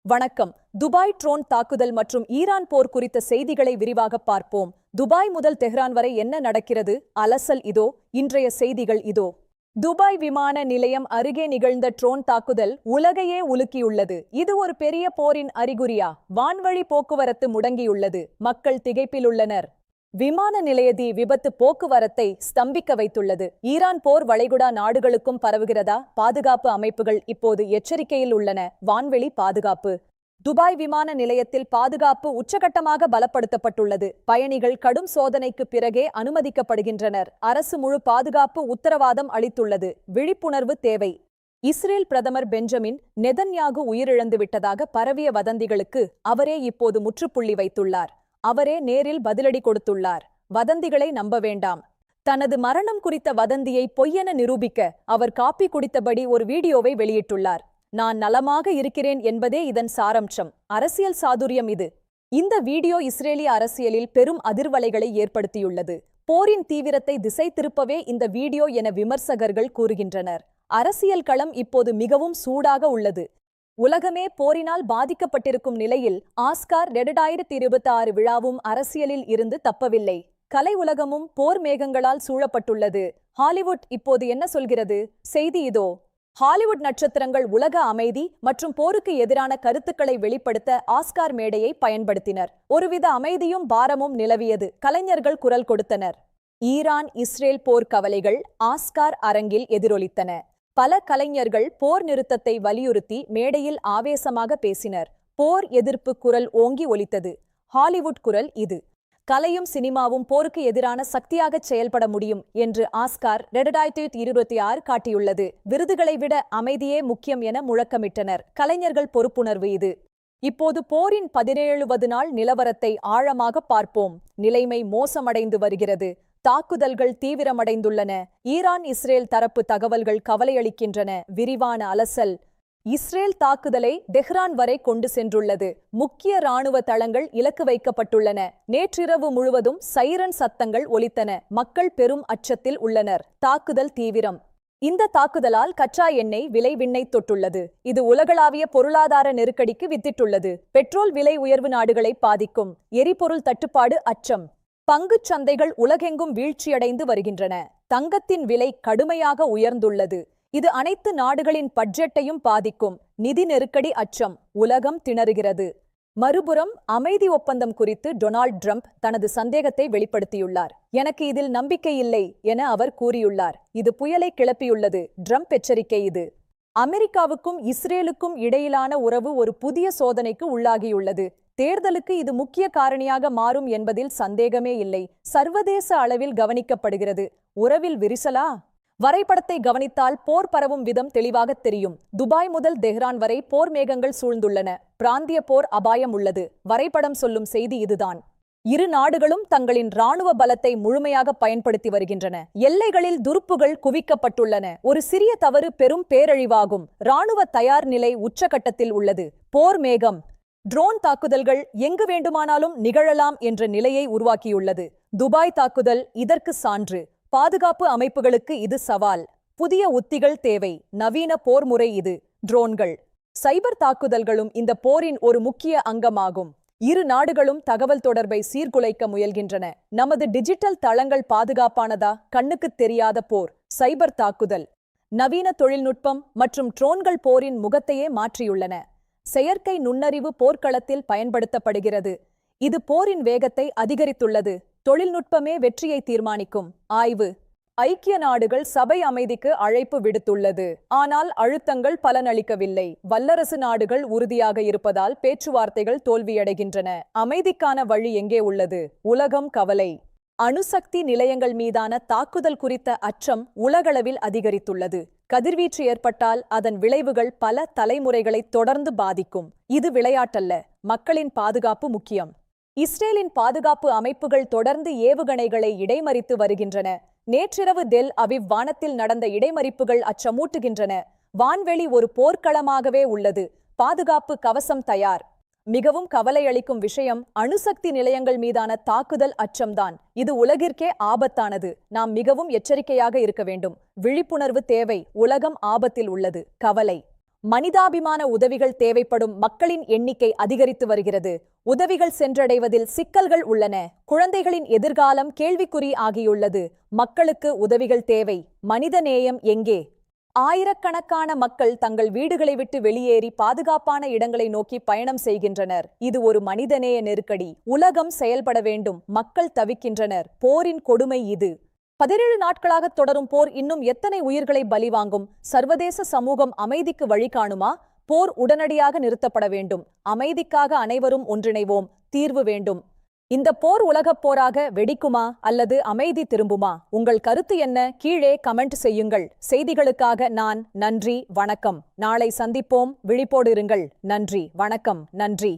வணக்கம். Dubai drone தாக்குதல் மற்றும் ஈரான் போர் குறித்த செய்திகளை விரிவாக பார்ப்போம். துபாய் முதல் தெஹ்ரான் வரை என்ன நடக்கிறது? அலசல் இதோ. இன்றைய செய்திகள் இதோ. துபாய் விமான நிலையம் அருகே நிகழ்ந்த ட்ரோன் தாக்குதல் உலகையே உலுக்கியுள்ளது. இது ஒரு பெரிய போரின் அறிகுறியா? வான்வழி போக்குவரத்து முடங்கியுள்ளது. மக்கள் திகைப்பில் உள்ளனர். விமான நிலையதி விபத்து போக்குவரத்தை ஸ்தம்பிக்க வைத்துள்ளது. ஈரான் போர் வளைகுடா நாடுகளுக்கும் பரவுகிறதா? பாதுகாப்பு அமைப்புகள் இப்போது எச்சரிக்கையில் உள்ளன. வான்வெளி பாதுகாப்பு. துபாய் விமான நிலையத்தில் பாதுகாப்பு உச்சகட்டமாக பலப்படுத்தப்பட்டுள்ளது. பயணிகள் கடும் சோதனைக்கு பிறகே அனுமதிக்கப்படுகின்றனர். அரசு முழு பாதுகாப்பு உத்தரவாதம் அளித்துள்ளது. விழிப்புணர்வு தேவை. இஸ்ரேல் பிரதமர் பெஞ்சமின் நெதன்யாகு உயிரிழந்து விட்டதாக பரவிய வதந்திகளுக்கு அவரே இப்போது முற்றுப்புள்ளி வைத்துள்ளார். அவரே நேரில் பதிலடி கொடுத்துள்ளார். வதந்திகளை நம்ப வேண்டாம். தனது மரணம் குறித்த வதந்தியை பொய்யென நிரூபிக்க அவர் காப்பி குடித்தபடி ஒரு வீடியோவை வெளியிட்டுள்ளார். நான் நலமாக இருக்கிறேன் என்பதே இதன் சாரம்சம். அரசியல் சாதுரியம் இது. இந்த வீடியோ இஸ்ரேலிய அரசியலில் பெரும் அதிர்வலைகளை ஏற்படுத்தியுள்ளது. போரின் தீவிரத்தை திசை திருப்பவே இந்த வீடியோ என விமர்சகர்கள் கூறுகின்றனர். அரசியல் களம் இப்போது மிகவும் சூடாக உள்ளது. உலகமே போரினால் பாதிக்கப்பட்டிருக்கும் நிலையில் ஆஸ்கார் 2026 விழாவும் அரசியலில் இருந்து தப்பவில்லை. கலை உலகமும் போர் மேகங்களால் சூழப்பட்டுள்ளது. ஹாலிவுட் இப்போது என்ன சொல்கிறது? செய்தி இதோ. ஹாலிவுட் நட்சத்திரங்கள் உலக அமைதி மற்றும் போருக்கு எதிரான கருத்துக்களை வெளிப்படுத்த ஆஸ்கார் மேடையை பயன்படுத்தினர். ஒருவித அமைதியும் பாரமும் நிலவியது. கலைஞர்கள் குரல் கொடுத்தனர். ஈரான் இஸ்ரேல் போர் கவலைகள் ஆஸ்கார் அரங்கில் எதிரொலித்தன. பல கலைஞர்கள் போர் நிறுத்தத்தை வலியுறுத்தி மேடையில் ஆவேசமாக பேசினர். போர் எதிர்ப்பு குரல் ஓங்கி ஒலித்தது. ஹாலிவுட் குரல் இது. கலையும் சினிமாவும் போருக்கு எதிரான சக்தியாகச் செயல்பட முடியும் என்று ஆஸ்கார் 2026 காட்டியுள்ளது. விருதுகளை விட அமைதியே முக்கியம் என முழக்கமிட்டனர். கலைஞர்கள் பொறுப்புணர்வு இது. இப்போது போரின் 17வது நாள் நிலவரத்தை ஆழமாக பார்ப்போம். நிலைமை மோசமடைந்து வருகிறது. தாக்குதல்கள் தீவிரமடைந்துள்ளன. ஈரான் இஸ்ரேல் தரப்பு தகவல்கள் கவலையளிக்கின்றன. விரிவான அலசல். இஸ்ரேல் தாக்குதலை தெஹ்ரான் வரை கொண்டு சென்றுள்ளது. முக்கிய இராணுவ தளங்கள் இலக்கு வைக்கப்பட்டுள்ளன. நேற்றிரவு முழுவதும் சைரன் சத்தங்கள் ஒலித்தன. மக்கள் பெரும் அச்சத்தில் உள்ளனர். தாக்குதல் தீவிரம். இந்த தாக்குதலால் கச்சா எண்ணெய் விலை விண்ணை தொட்டுள்ளது. இது உலகளாவிய பொருளாதார நெருக்கடிக்கு வித்திட்டுள்ளது. பெட்ரோல் விலை உயர்வு நாடுகளை பாதிக்கும். எரிபொருள் தட்டுப்பாடு அச்சம். பங்குச் சந்தைகள் உலகெங்கும் வீழ்ச்சியடைந்து வருகின்றன. தங்கத்தின் விலை கடுமையாக உயர்ந்துள்ளது. இது அனைத்து நாடுகளின் பட்ஜெட்டையும் பாதிக்கும். நிதி நெருக்கடி அச்சம். உலகம் திணறுகிறது. மறுபுறம் அமைதி ஒப்பந்தம் குறித்து டொனால்ட் ட்ரம்ப் தனது சந்தேகத்தை வெளிப்படுத்தியுள்ளார். எனக்கு இதில் நம்பிக்கை இல்லை என அவர் கூறியுள்ளார். இது புயலை கிளப்பியுள்ளது. ட்ரம்ப் எச்சரிக்கை இது. அமெரிக்காவுக்கும் இஸ்ரேலுக்கும் இடையிலான உறவு ஒரு புதிய சோதனைக்கு உள்ளாகியுள்ளது. தேர்தலுக்கு இது முக்கிய காரணியாக மாறும் என்பதில் சந்தேகமே இல்லை. சர்வதேச அளவில் கவனிக்கப்படுகிறது. உறவில் விரிசலா? வரைபடத்தை கவனித்தால் போர் பரவும் விதம் தெளிவாக தெரியும். துபாய் முதல் தெஹ்ரான் வரை போர் மேகங்கள் சூழ்ந்துள்ளன. பிராந்திய போர் அபாயம் உள்ளது. வரைபடம் சொல்லும் செய்தி இதுதான். இரு நாடுகளும் தங்களின் இராணுவ பலத்தை முழுமையாக பயன்படுத்தி வருகின்றன. எல்லைகளில் துருப்புகள் குவிக்கப்பட்டுள்ளன. ஒரு சிறிய தவறு பெரும் பேரழிவாகும். இராணுவ தயார் நிலை உச்சகட்டத்தில் உள்ளது. போர் மேகம். ட்ரோன் தாக்குதல்கள் எங்கு வேண்டுமானாலும் நிகழலாம் என்ற நிலையை உருவாக்கியுள்ளது. துபாய் தாக்குதல் இதற்கு சான்று. பாதுகாப்பு அமைப்புகளுக்கு இது சவால். புதிய உத்திகள் தேவை. நவீன போர் முறை இது. ட்ரோன்கள். சைபர் தாக்குதல்களும் இந்த போரின் ஒரு முக்கிய அங்கமாகும். இரு நாடுகளும் தகவல் தொடர்பை சீர்குலைக்க முயல்கின்றன. நமது டிஜிட்டல் தளங்கள் பாதுகாப்பானதா? கண்ணுக்குத் தெரியாத போர். சைபர் தாக்குதல். நவீன தொழில்நுட்பம் மற்றும் ட்ரோன்கள் போரின் முகத்தையே மாற்றியுள்ளன. செயற்கை நுண்ணறிவு போர்க்களத்தில் பயன்படுத்தப்படுகிறது. இது போரின் வேகத்தை அதிகரித்துள்ளது. தொழில்நுட்பமே வெற்றியை தீர்மானிக்கும். ஆய்வு. ஐக்கிய நாடுகள் சபை அமைதிக்கு அழைப்பு விடுத்துள்ளது. ஆனால் அழுத்தங்கள் பலனளிக்கவில்லை. வல்லரசு நாடுகள் உறுதியாக இருப்பதால் பேச்சுவார்த்தைகள் தோல்வியடைகின்றன. அமைதிக்கான வழி எங்கே உள்ளது? உலகம் கவலை. அணுசக்தி நிலையங்கள் மீதான தாக்குதல் குறித்த அச்சம் உலகளவில் அதிகரித்துள்ளது. கதிர்வீச்சு ஏற்பட்டால் அதன் விளைவுகள் பல தலைமுறைகளை தொடர்ந்து பாதிக்கும். இது விளையாட்டல்ல. மக்களின் பாதுகாப்பு முக்கியம். இஸ்ரேலின் பாதுகாப்பு அமைப்புகள் தொடர்ந்து ஏவுகணைகளை இடைமறித்து வருகின்றன. நேற்றிரவு டெல் அவிவ் வானத்தில் நடந்த இடைமறிப்புகள் அச்சமூட்டுகின்றன. வான்வெளி ஒரு போர்க்களமாகவே உள்ளது. பாதுகாப்பு கவசம் தயார். மிகவும் கவலையளிக்கும் விஷயம் அணுசக்தி நிலையங்கள் மீதான தாக்குதல் அச்சம்தான். இது உலகிற்கே ஆபத்தானது. நாம் மிகவும் எச்சரிக்கையாக இருக்க வேண்டும். விழிப்புணர்வு தேவை. உலகம் ஆபத்தில் உள்ளது. கவலை. மனிதாபிமான உதவிகள் தேவைப்படும் மக்களின் எண்ணிக்கை அதிகரித்து வருகிறது. உதவிகள் சென்றடைவதில் சிக்கல்கள் உள்ளன. குழந்தைகளின் எதிர்காலம் கேள்விக்குறி ஆகியுள்ளது. மக்களுக்கு உதவிகள் தேவை. மனிதநேயம் எங்கே? ஆயிரக்கணக்கான மக்கள் தங்கள் வீடுகளை விட்டு வெளியேறி பாதுகாப்பான இடங்களை நோக்கி பயணம் செய்கின்றனர். இது ஒரு மனிதநேய நெருக்கடி. உலகம் செயல்பட வேண்டும். மக்கள் தவிக்கின்றனர். போரின் கொடுமை இது. 17 நாட்களாக தொடரும் போர் இன்னும் எத்தனை உயிர்களை பலிவாங்கும்? சர்வதேச சமூகம் அமைதிக்கு வழி காணுமா? போர் உடனடியாக நிறுத்தப்பட வேண்டும். அமைதிக்காக அனைவரும் ஒன்றிணைவோம். தீர்வு வேண்டும். இந்த போர் உலகப் போராக வெடிக்குமா அல்லது அமைதி திரும்புமா? உங்கள் கருத்து என்ன? கீழே கமெண்ட் செய்யுங்கள். செய்திகளுக்காக நான் நன்றி, வணக்கம். நாளை சந்திப்போம். விழிப்போடு இருங்கள். நன்றி, வணக்கம், நன்றி.